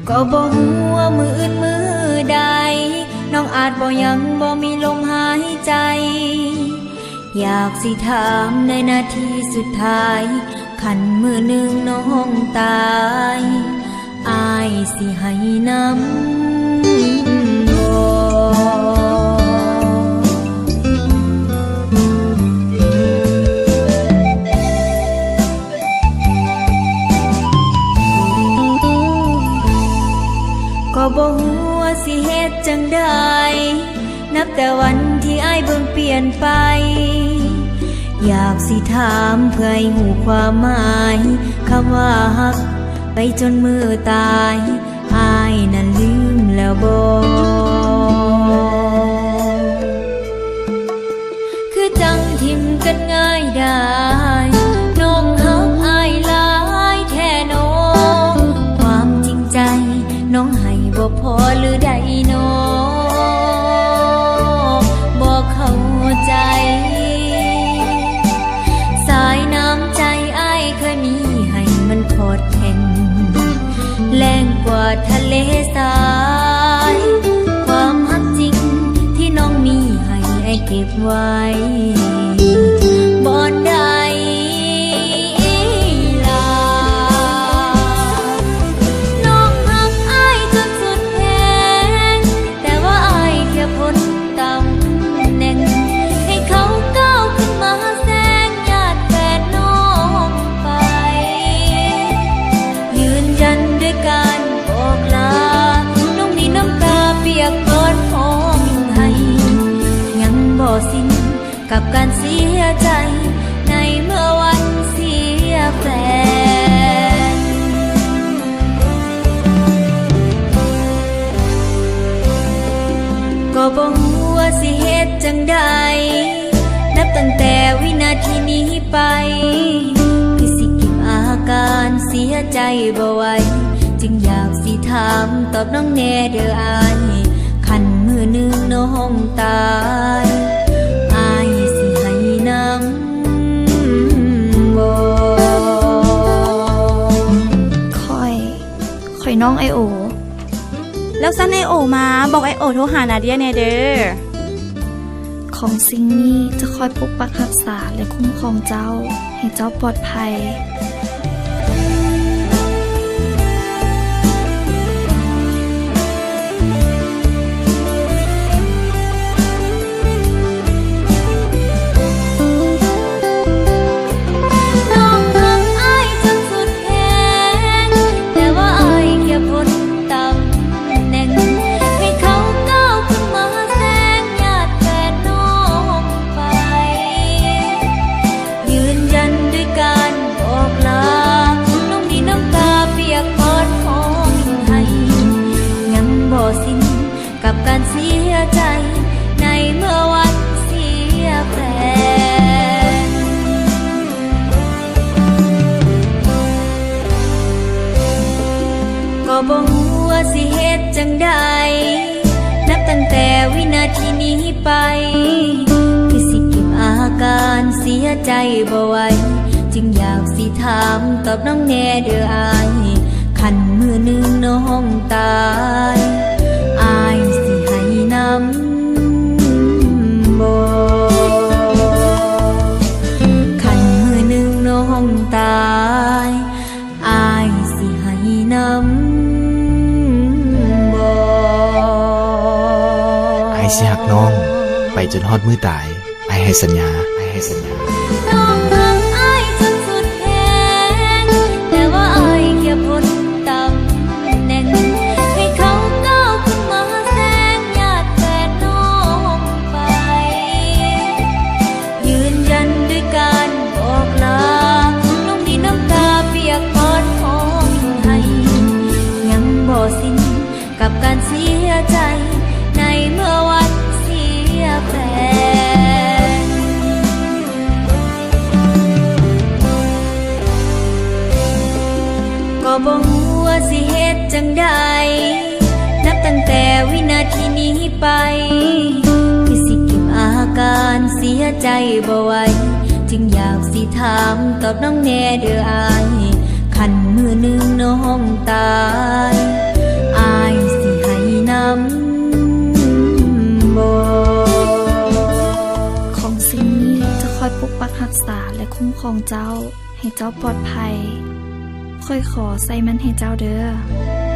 ก็บ่ฮู้ว่ามืออื่นมือใดน้องอาจบ่ยังบ่มีลมหายใจอยากสิถามในนาทีสุดท้ายคันมือหนึ่งน้องตายอายสิให้นำก็บ่ฮู้ว่าสิเฮ็ดจังใดนับแต่วันที่อ้ายเบิ่งเปลี่ยนไปอยากสิถามเพื่อให้หูความหมายคำว่าฮักไปจนมือตายอ้ายนั้นลืมแล้วบ่คือจังทิมกันง่ายได้น้องฮักอ้ายหลายแท้น้องความจริงใจน้องให้บ่พอหรือใดน้องบ่เข้าใจสายน้ำใจอ้ายเคยมีให้มันโคตรแข็งแรงกว่าทะเลทรายความฮักจริงที่น้องมีให้อ้ายเก็บไว้บ่ได้กับการเสียใจในเมื่อวันเสียแฟนก็บ่ฮู้ว่าสิเฮ็ดจังใดนับตั้งแต่วินาทีนี้ไปคือสิเก็บอาการเสียใจบ่ไหวจึงอยากสิถามตอบน้องแน่เด้ออ้ายคันมือหนึ่งน้องตายข่อยน้องไอโอแล้วซันไอโอมาบอกไอโอโทรหานาเดียแน่เด้อของสิ่งนี้จะคอยปกปักรักษาและคุ้มครองเจ้าให้เจ้าปลอดภัยกับการเสียใจในเมื่อวันเสียแฟนก็บ่ฮู้ว่าสิเฮ็ดจังใดนับตั้งแต่วินาทีนี้ไปคือสิเก็บอาการเสียใจบ่ไหวจึงอยากสิถามตอบน้องแน่เด้ออ้ายคันมือหนึ่งน้องตายอ้ายสิให้นำบ่คันมือหนึ่งน้องตายอ้ายสิให้นำบ่อ้ายสิฮักน้องไปจนฮอดมือตายอ้ายให้สัญญาน้องฮักอ้ายจนสุดแขนแต่ว่าอ้ายแค่พ้นตำแหน่งให้เขาก้าวขึ้นมาแซงญาติแฟนน้องไปยืนยันด้วยการบอกลาน้องมีน้ำตาเปียกปอนขอให้ยังบ่สิ้นกับการเสียใจในเมื่อวันเสียแฟนก็บ่ฮู้ว่าสิเฮ็ดจังใดนับตั้งแต่วินาทีนี้ไปคือสิเก็บอาการเสียใจบ่ไหวจึงอยากสิถามตอบน้องแน่เด้ออ้ายคันมือหนึ่งน้องตาย คุ้มครองเจ้าให้เจ้าปลอดภัยค่อยขอใส่มันให้เจ้าเด้อ